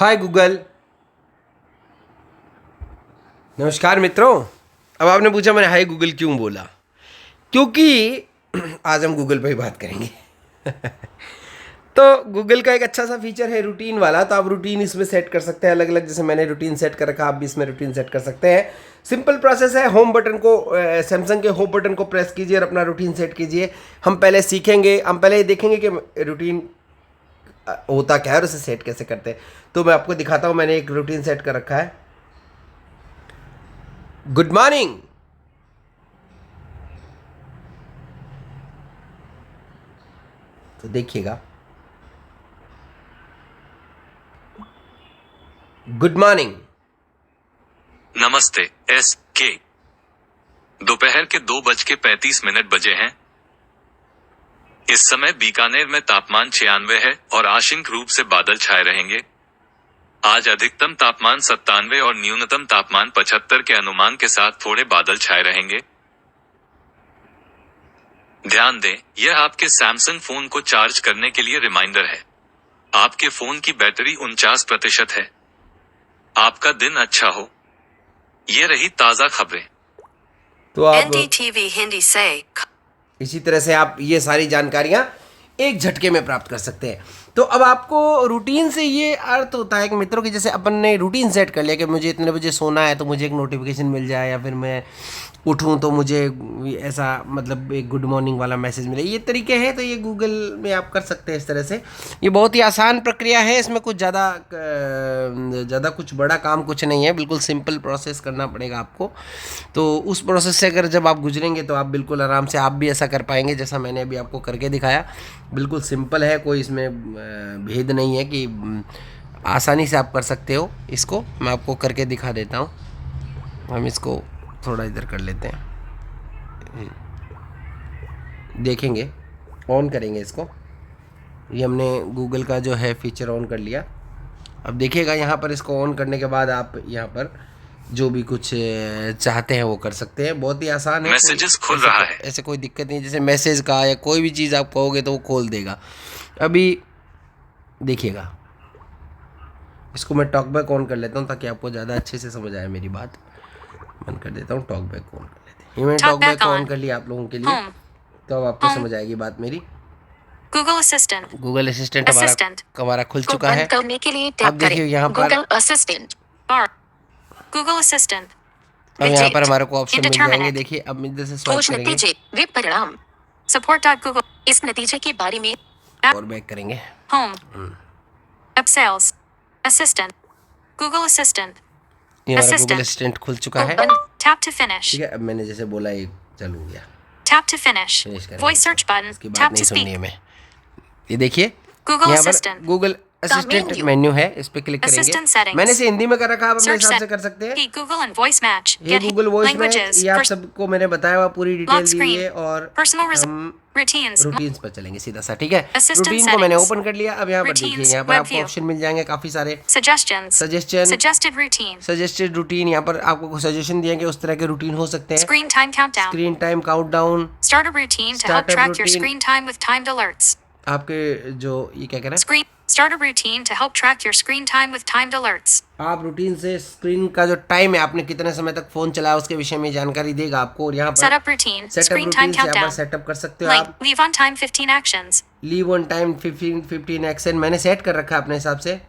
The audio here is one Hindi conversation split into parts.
हाय गूगल। नमस्कार मित्रों। अब आपने पूछा मैंने हाय गूगल क्यों बोला, क्योंकि आज हम गूगल पे ही बात करेंगे। तो गूगल का एक अच्छा सा फीचर है रूटीन वाला, तो आप रूटीन इसमें सेट कर सकते हैं अलग अलग। जैसे मैंने रूटीन सेट कर रखा, आप भी इसमें रूटीन सेट कर सकते हैं। सिंपल प्रोसेस है। होम बटन को सैमसंग के होम बटन को प्रेस कीजिए और अपना रूटीन सेट कीजिए। हम पहले सीखेंगे, हम पहले देखेंगे कि रूटीन होता क्या है और उसे सेट कैसे करते हैं। तो मैं आपको दिखाता हूँ। मैंने एक रूटीन सेट कर रखा है। Good morning. तो देखिएगा, गुड मॉर्निंग। नमस्ते एस के। दोपहर के 2:35 बजे हैं। इस समय बीकानेर में तापमान 96 है और आंशिक रूप से बादल छाए रहेंगे। आज अधिकतम तापमान 97 और न्यूनतम तापमान 75 के अनुमान के साथ थोड़े बादल छाए रहेंगे। ध्यान दें, यह आपके सैमसंग फोन को चार्ज करने के लिए रिमाइंडर है। आपके फोन की बैटरी 49% है। आपका दिन अच्छा हो। ये रही ताजा खबरें। तो आप NDTV हिंदी से इसी तरह से आप ये सारी जानकारियां एक झटके में प्राप्त कर सकते हैं। तो अब आपको रूटीन से ये अर्थ होता है कि मित्रों की, जैसे अपन ने रूटीन सेट कर लिया कि मुझे इतने बजे सोना है तो मुझे एक नोटिफिकेशन मिल जाए, या फिर मैं उठूं तो मुझे ऐसा मतलब एक गुड मॉर्निंग वाला मैसेज मिले। ये तरीके हैं, तो ये गूगल में आप कर सकते हैं इस तरह से। ये बहुत ही आसान प्रक्रिया है। इसमें कुछ ज़्यादा कुछ बड़ा काम कुछ नहीं है। बिल्कुल सिंपल प्रोसेस करना पड़ेगा आपको। तो उस प्रोसेस से अगर जब आप गुजरेंगे तो आप बिल्कुल आराम से आप भी ऐसा कर पाएंगे जैसा मैंने अभी आपको करके दिखाया। बिल्कुल सिंपल है, कोई इसमें भेद नहीं है कि आसानी से आप कर सकते हो। इसको मैं आपको करके दिखा देता हूँ। हम इसको थोड़ा इधर कर लेते हैं, देखेंगे, ऑन करेंगे इसको। ये हमने गूगल का जो है फीचर ऑन कर लिया। अब देखिएगा यहाँ पर, इसको ऑन करने के बाद आप यहाँ पर जो भी कुछ चाहते हैं वो कर सकते हैं। बहुत ही आसान है। मैसेजेस खुल रहा है। ऐसे कोई दिक्कत नहीं। जैसे मैसेज का या कोई भी चीज़ आप कहोगे तो वो खोल देगा। अभी देखिएगा, इसको मैं टॉकबैक ऑन कर लेता हूँ ताकि आपको ज़्यादा अच्छे से समझ आए मेरी बात। बंद कर देता हूँ, टॉकबैक ऑन कर लेते हैं। ये मैंने टॉकबैक ऑन कर लिया आप लोगों के लिए, तो अब आपको समझ आएगी बात मेरी। गूगल असिस्टेंट हमारा खुल चुका है। करने के लिए अब टैप देखिए करें यहाँ पर, गूगल असिस्टेंट और गूगल असिस्टेंट। अब यहाँ पर हमारे को ऑप्शन मिल जाएंगे। देखिए अब इधर से स्वाइप खोज करेंगे नतीजे वे परिणाम support.google। इस नतीजे के बारे में और बैक करेंगे। Home app sales assistant Google assistant ये हमारा गूगल असिस्टेंट खुल चुका है। Tap to finish. ठीक है, अब मैंने जैसे बोला ये चालू हो गया। टैप टू फिनिश फिनिश करेंगे। वॉइस सर्च बटन इसकी बात टैप नहीं टू सुननी है स्पीक। मैं। ये देखिए गूगल यहाँ पर असिस्टेंट गूगल असिस्टेंट मेन्यू है, इस पे क्लिक Assistant करेंगे। settings। मैंने इसे हिंदी में कर रखा है, आप अपने Search हिसाब set- से कर सकते हैं। Hey Google and voice match ये get गूगल वॉइस में languages ये आप सबको मैंने बताया हुआ पूरी डिटेल lock दी screen हुई है। और personal हम routines रूटीन्स पर चलेंगे सीधा सा। ठीक है, Assistant रूटीन को मैंने settings। ओपन कर लिया। अब यहाँ पर देखिए, Routines, यहाँ पर web आपको view। ऑप्शन मिल जाएंगे काफ़ी सारे। suggestions Suggestion। suggested routine suggested routine, यहाँ पर आपको सजेशन दिए कि उस तरह के रूटीन हो सकते हैं। screen time countdown screen time countdown, start a routine to help Start a track your routine। screen time with timed alerts। आपके जो ये क्या कह रहा है, Screen start a routine to help track your screen time with timed alerts। आप रूटीन से स्क्रीन का जो टाइम है, आपने कितने समय तक फोन चलाया उसके विषय में जानकारी देगा आपको। और यहाँ पर Set up routine setup screen routine time से यहाँ पर countdown सेटअप कर सकते हो link आप। leave on time 15 actions leave on time 15 action मैंने सेट कर रखा है अपने हिसाब से।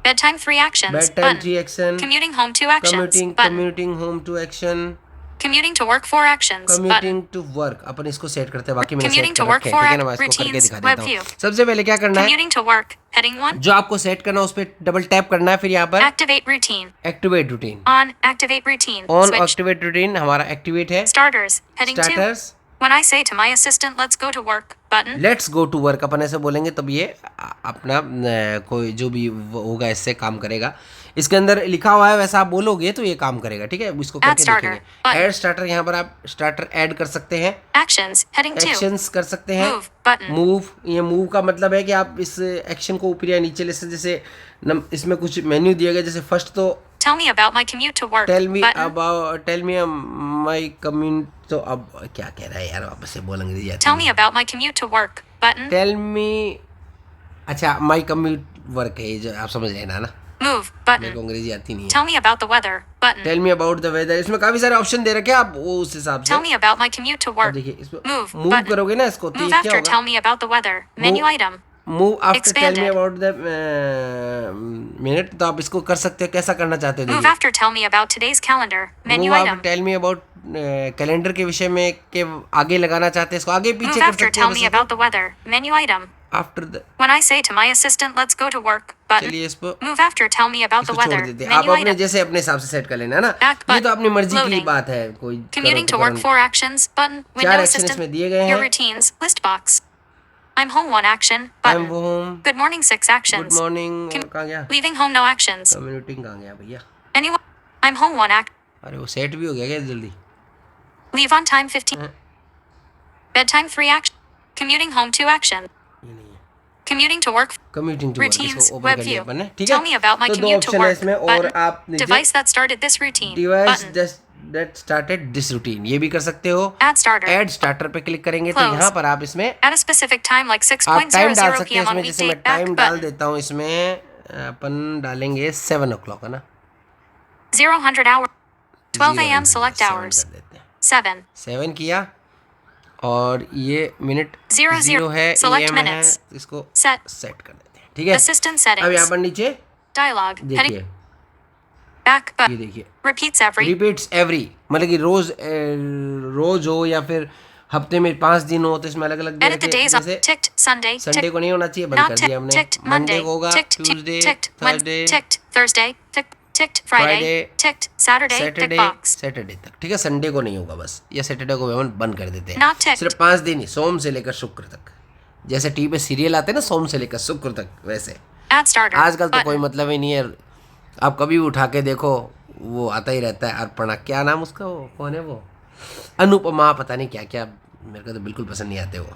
bedtime 3 actions bedtime button 3 action, commuting home 2 actions button commuting home 2 action, commuting to work 4 actions button commuting to work अपन इसको सेट करते हैं। बाकी मैंने सेट Commuting कर to work रखे हैं। for ठीक है ना, मैं इसको करके routines, दिखा web देता हूँ। view। सबसे पहले क्या करना है, commuting to work heading 1 जो आपको सेट करना है उस पर डबल टैप करना है। फिर यहाँ पर activate routine activate routine, on activate routine on switch activate routine हमारा एक्टिवेट है। starters heading 2 starters, when I say to my assistant let's go to work button let's go to work अपन ऐसे बोलेंगे तब ये अपना कोई जो भी होगा इससे काम करेगा। इसके अंदर लिखा हुआ है वैसा आप बोलोगे तो ये काम करेगा। ठीक है, इसको करके starter, देखेंगे। button। ऐड स्टार्टर, यहाँ पर आप स्टार्टर ऐड कर सकते हैं। actions heading 2 एक्शंस कर सकते हैं। move button मूव, ये मूव का मतलब है कि आप इस एक्शन को ऊपर या नीचे ले सकते। जैसे इसमें कुछ मेन्यू दिए गए, जैसे फर्स्ट तो tell me about my commute to work tell me button my commute. तो अब क्या कह रहा है यार, वापस से बोलेंगे। tell me about my commute to work button tell me, अच्छा माई कम्यूट वर्क है ये, जो आप समझ रहे हैं ना। Move मेरे button. को अंग्रेजी आती नहीं है. Tell me about the weather button. Tell me about the weather. इसमें काफी सारे ऑप्शन दे रखे हैं, आप वो उस हिसाब से. Tell me about my commute to अब work. देखिए इसमें Move मूव button. करोगे ना इसको तो Move ये क्या after होगा. tell me about the weather. Menu item. Move after tell me Expanded. About the minute. तो आप इसको कर सकते हो, कैसा करना चाहते हो. Move देखिए after tell me about today's calendar. Menu move after item. Tell me about calendar के विषय में के आगे लगाना चाहते हैं इसको आगे पीछे Move कर after सकते tell me हैं. about the weather. Menu item. After the. When I say to my assistant, let's go to work button. चलिए इसको Move after tell me about the इसको छोड़ weather. देते हैं. आप Menu अपने item. जैसे अपने हिसाब से सेट कर लेना है ना. Back ये तो button. अपनी मर्जी की Loading. बात है. कोई Commuting to करो work 4 actions button. चार Window actions assistant. इसमें दिए गए Your हैं. routines list box. I'm home 1 action I button. Am home. Good morning 6 good actions. Morning. Com- कहाँ गया. Leaving home no actions. Commuting कहाँ गया भैया. Anyone. I'm home 1 act. अरे वो सेट भी हो गया क्या जल्दी. Leave on time 15. Bedtime 3 action. Commuting home 2 action. ये नहीं है. Commuting to work. Commuting to work. Routines इसको ओपन web कर लिया view. अपन ने. ठीक Tell me है. about my तो दो commute to ऑप्शन है work इसमें और button. आप Device that started this routine device button. That started this routine. ये भी कर सकते हो. Add starter. एड स्टार्टर पे क्लिक करेंगे तो Close. यहाँ पर आप इसमें At a specific time like आप टाइम डाल 6:00 सकते हैं p.m. on इसमें. जैसे weekday मैं टाइम back डाल button. देता हूँ इसमें. अपन डालेंगे 7 o'clock है ना. 0 hour. 12 a.m. 0 select 7 hours. कर देते हैं. 7. 7 किया और ये मिनट 0 है. select AM है. minutes. इसको Set. सेट कर देते हैं. ठीक है. Assistant अब यहाँ settings. पर नीचे Dialogue. देखिए. Heading. Back ये button. देखिए Repeats every. Repeats every. मतलब कि रोज हो या फिर हफ्ते में 5 दिन हो तो इसमें अलग अलग Edit the days on जैसे ticked Sunday. Sunday Ticked. को नहीं होना चाहिए. बंद Not कर ticked. दिया हमने. Ticked Monday Monday. को होगा. Ticked. Tuesday. Ticked. Thursday. Ticked Thursday. Ticked Friday. Friday. Ticked Saturday. Tick Saturday. box. Saturday तक. ठीक है. संडे को नहीं होगा बस. या सैटरडे को हम बंद कर देते हैं. Not ticked. सिर्फ 5 दिन ही. सोम से लेकर शुक्र तक. जैसे टीवी पे सीरियल आते हैं ना सोम से लेकर शुक्र तक वैसे. Add starter. आजकल तो button. कोई मतलब ही नहीं है. आप कभी भी उठा के देखो वो आता ही रहता है. अर्पणा क्या नाम उसका. वो कौन है वो. अनुपमा. पता नहीं क्या क्या. मेरे को तो बिल्कुल पसंद नहीं आते वो.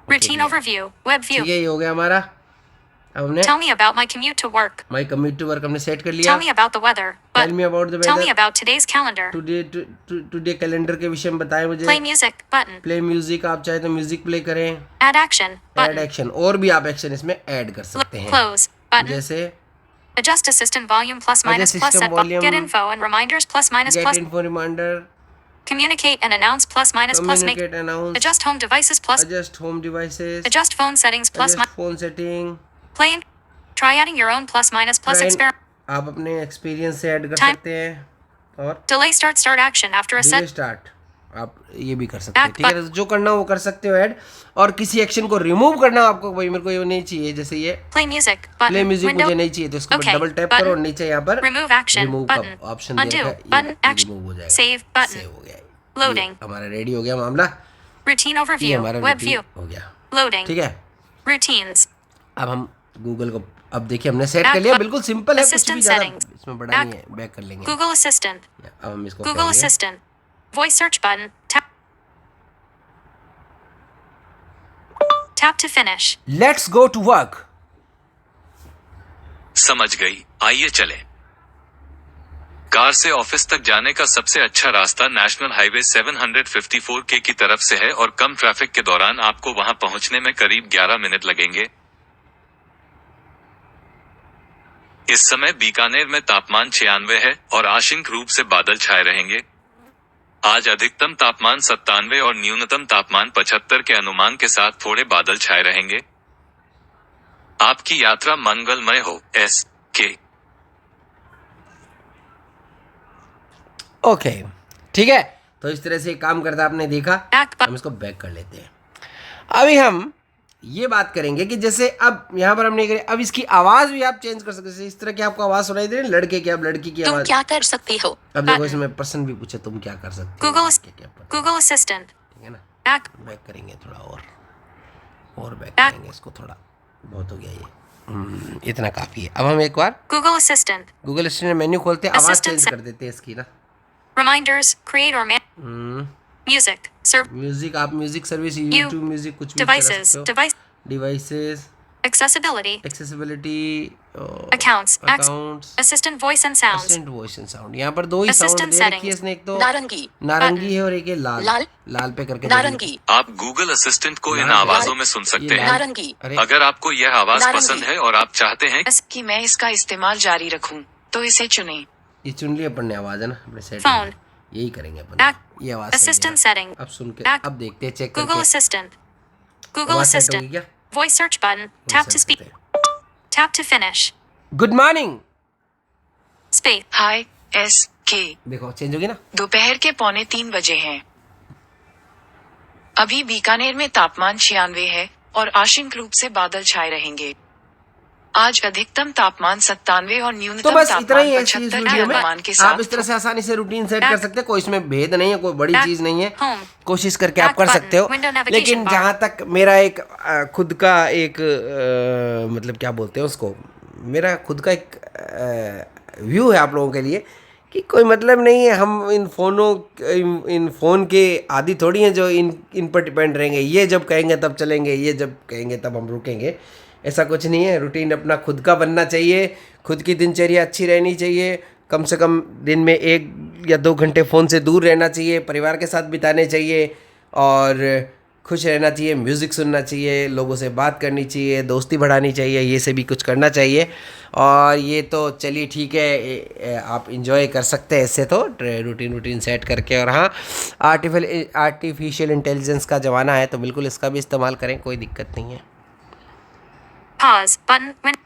Routine overview. Web view. ठीक है. ये हो गया हमारा. अब हमने Tell me about my commute to work. My commute to work हमने सेट कर लिया. Tell me about the weather. Tell me about the Tell me वेदर. about today's calendar. Today calendar के विषय में बताएं मुझे. Play music button. Play music. आप चाहे तो म्यूजिक प्ले करें. Add action add button. Action. और भी आप एक्शन इसमें ऐड कर सकते हैं. Close button. जैसे Adjust assistant volume plus minus Adjust plus system set volume. volume. Get info and reminders plus minus get plus. Info reminder. Communicate and announce plus minus plus make. Communicate announce. Adjust home devices plus. Adjust home devices. Adjust phone settings plus adjust phone setting. play and try adding your own plus minus plus experiment. आप अपने एक्सपीरियंस से ऐड कर Time. सकते हैं. और Delay start action after a delay set. Start आप ये भी कर सकते हैं. Back ठीक है. तो जो करना हो वो कर सकते हो ऐड. और किसी एक्शन को रिमूव करना हो आपको. भाई मेरे को ये नहीं चाहिए. जैसे ये Play music play button. Music Window. मुझे नहीं चाहिए तो इसको Okay, डबल टैप button. करो और नीचे यहाँ पर Remove action रिमूव button. का ऑप्शन दे Undo रखा है. button ये action. रिमूव हो जाएगा. Save button. सेव हो गया. Loading. ये हमारा रेडी हो गया मामला. Routine ये overview. हमारा Web routine view. हो गया. Loading. ठीक है. Routines. अब हम गूगल को अब देखिए हमने सेट Back कर लिया. button. बिल्कुल सिंपल है. कुछ भी Assistant ज्यादा settings. इसमें बड़ा Back. नहीं है. बैक कर लेंगे. Google Assistant. अब हम इसको Google करेंगे. Assistant. Voice search button. Tap to finish. Let's go to work. समझ गई. आइए चले. कार से ऑफिस तक जाने का सबसे अच्छा रास्ता नेशनल हाईवे 754K की तरफ से है और कम ट्रैफिक के दौरान आपको वहां पहुंचने में करीब 11 मिनट लगेंगे. इस समय बीकानेर में तापमान 96 है और आंशिक रूप से बादल छाए रहेंगे. आज अधिकतम तापमान 97 और न्यूनतम तापमान 75 के अनुमान के साथ थोड़े बादल छाए रहेंगे. आपकी यात्रा मंगलमय हो. SK. ओके. ठीक है. तो इस तरह से काम करता आपने देखा. Back हम button. इसको बैक कर लेते हैं. अभी हम ये बात करेंगे कि जैसे अब यहाँ पर हमने करी. अब इसकी आवाज भी आप चेंज कर सकते हैं. इस तरह की आपको आवाज सुनाई दे रही है. लड़के की अब लड़की की तुम आवाज. क्या कर सकते हो? अब देखो Button. इसमें पर्सन भी पूछे तुम क्या कर सकते हो. Google क्या क्या पता. Google Assistant. ठीक है ना. Back. बैक करेंगे थोड़ा और बैक Back. करेंगे इसको थोड़ा. बहुत हो गया ये. इतना काफी है. अब हम एक बार Google Assistant. Google assistant menu खोलते हैं. आवाज Assistant चेंज se- कर देते हैं इसकी ना. Reminders. Create or man. Music. Serve. Music. आप music service You. YouTube music कुछ भी चला Devices. सकते हो. Device. Devices. Accessibility. Accessibility, Accounts. Accounts, Assistant voice and sounds. Assistant voice and sound. यहाँ पर दो ही साउंड Assistant दे रखी है settings. इसने, एक तो नारंगी, नारंगी है और एक है लाल। लाल, लाल पे करके नारंगी, आप गूगल असिस्टेंट को इन लाल- आवाजों में सुन ये सकते लाल- हैं। नारंगी। अरे अगर आपको यह आवाज नारंगी। पसंद है और आप चाहते हैं कि मैं इसका इस्तेमाल जारी रखूं, तो इसे चुनें। ये चुन ली अपन ने आवाज है ना अपने सेट Phone. यही करेंगे अपन। Back. ये आवाज सही है। Assistant setting. अब सुन के Back. अब देखते हैं, चेक Google करके Assistant. Google आवाज सेट होगी Assistant. क्या? Voice search button. Tap to speak. Tap to finish. Good morning. Space. हाय के देखो चेंज होगी ना। दोपहर के 2:45 बजे हैं। अभी बीकानेर में तापमान 96 है और आंशिक रूप से बादल छाए रहेंगे। आज अधिकतम तापमान 97 और तो न्यूनतम बस इतना ही तापमान है इस 75 वीडियो में। अनुमान के आप साथ। इस तरह से आसानी से रूटीन सेट कर Back. सकते हैं, कोई इसमें भेद नहीं है, कोई बड़ी Back. चीज नहीं है। Home. कोशिश करके आप Back कर button. सकते हो। Window navigation लेकिन bar. जहाँ तक मेरा एक खुद का एक मतलब क्या बोलते हैं उसको, मेरा खुद का एक व्यू है आप लोगों के लिए कि कोई मतलब नहीं है, हम इन फ़ोन के आदी थोड़ी हैं जो इन पर डिपेंड रहेंगे। ये जब कहेंगे तब चलेंगे, ये जब कहेंगे तब हम रुकेंगे, ऐसा कुछ नहीं है। रूटीन अपना खुद का बनना चाहिए, खुद की दिनचर्या अच्छी रहनी चाहिए। कम से कम दिन में 1 या 2 घंटे फ़ोन से दूर रहना चाहिए, परिवार के साथ बिताने चाहिए और खुश रहना चाहिए, म्यूज़िक सुनना चाहिए, लोगों से बात करनी चाहिए, दोस्ती बढ़ानी चाहिए, ये से भी कुछ करना चाहिए। और ये तो चलिए ठीक है, आप इंजॉय कर सकते हैं इससे तो रूटीन सेट करके। और हाँ, आर्टिफिशियल इंटेलिजेंस का ज़माना है तो बिल्कुल इसका भी इस्तेमाल करें, कोई दिक्कत नहीं है। Pause button.